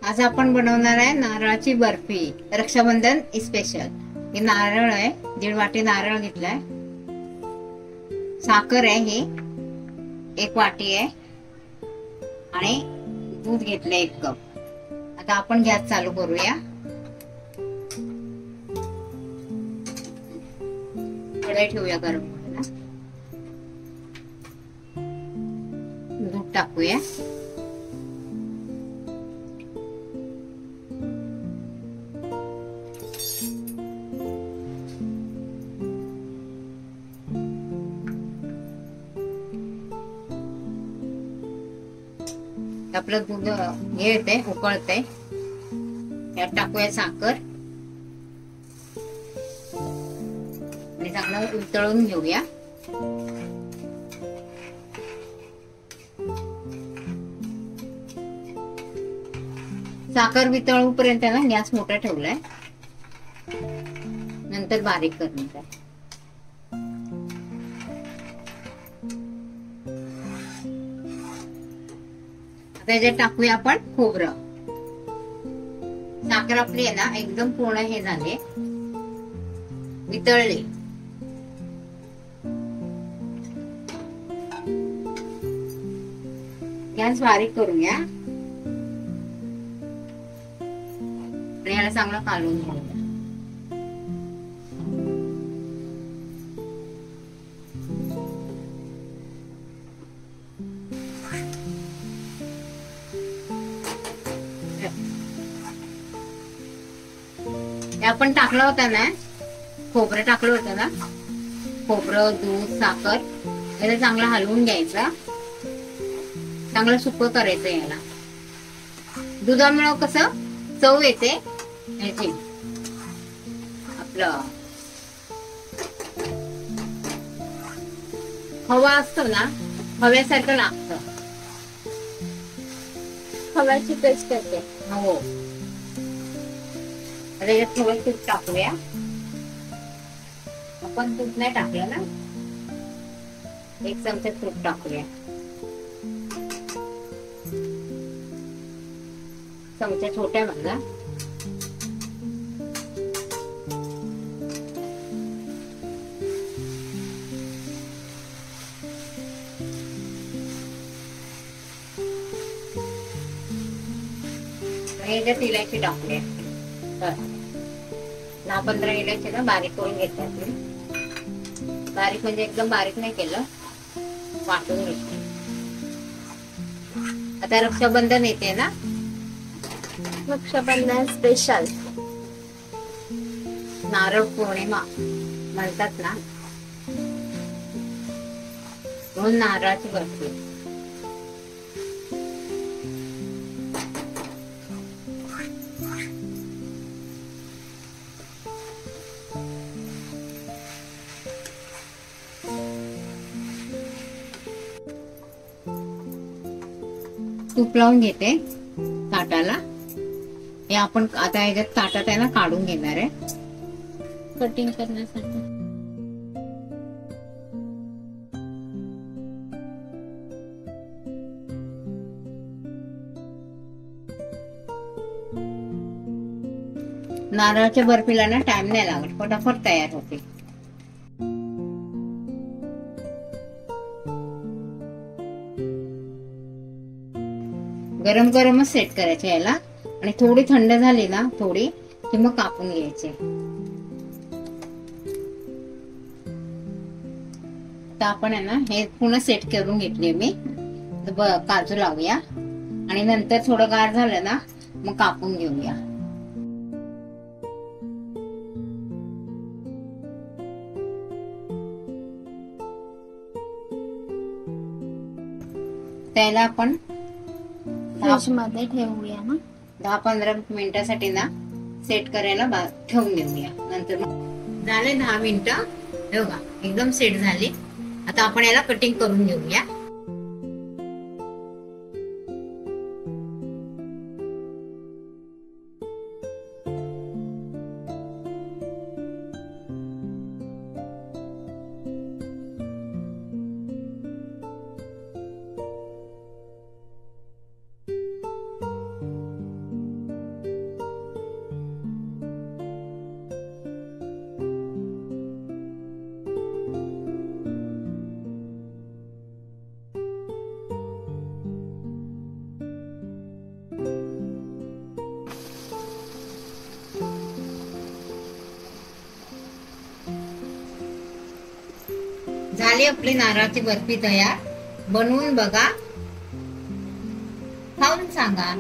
आज आपण बनवणार आहे नारळाची बर्फी, रक्षाबंधन स्पेशल। हे नारळ आहे, 1.5 वाटी नारळ घेतलाय, साखर आहे ही 1 वाटी आहे आणि दूध घेतलंय 1 कप। आता आपण गॅस चालू करूया। कढई ठेवूया गरम करायला, दूध टाकूया। आपलं दूध हे येते उकळते, यात टाकूया साखर आणि चांगलं उतळून घेऊया। साखर वितळूपर्यंत ना गॅस मोठा ठेवलाय, नंतर बारीक करणार आहे। त्याच्यात टाकूया आपण खोबरं। साखर आपली आहे ना एकदम पूर्ण हे झाले, वितळले। गॅस बारीक करूया आणि याला चांगलं कालवून घेऊया। आपण टाकलं होतं ना, खोबरं टाकलं होतं ना, खोबरं, दूध, साखर याला चांगलं हलवून घ्यायचं, चांगलं सुकं करायचं। याला दुधामुळे कसं चव येते याची, आपलं खवा असतो ना, खव्यासारखं लागतं, खव्याची पेस्ट येते। हो, त्याच्यात थोडं तूप टाकूया। आपण तूप नाही टाकलं ना, 1 चमचा तूप टाकूया, चमचा छोट्या म्हणा। याच्यात इलायची टाकूया, 10-15 इलायची ना बारीक करून घेतल्या, बारीक म्हणजे एकदम बारीक नाही केलं, वाटून घेतलं। आता रक्षाबंधन येते ना, रक्षाबंधन स्पेशल नारळ पौर्णिमा म्हणतात ना, म्हणून नारळाची बर्फी। तूप लावून घेते ताटाला, हे आपण आता याच्यात ताटात आहे ना काढून घेणार आहे कटिंग करण्यासाठी। नारळाच्या बर्फीला ना टाइम नाही लागत, फटाफट तयार होते। गरम गरमच सेट करायचे याला, आणि थोडी थंड झाली ना थोडी की मग कापून घ्यायचे। आता आपण आहे ना हे पुन्हा सेट करून घेतले मी, काजू लावूया आणि नंतर थोडं गार झालं ना मग कापून घेऊया। त्याला आपण फ्रीज मध्ये ठेवूया ना, 10-15 मिनिटासाठी ना सेट करायला ठेवून देऊया। नंतर झाले 10 मिनिटं, हे बघा एकदम सेट झाली। आता आपण याला कटिंग करून घेऊया। झाली आपली नारळाची बर्फी तयार. बनवून बघा, खाऊन सांगा.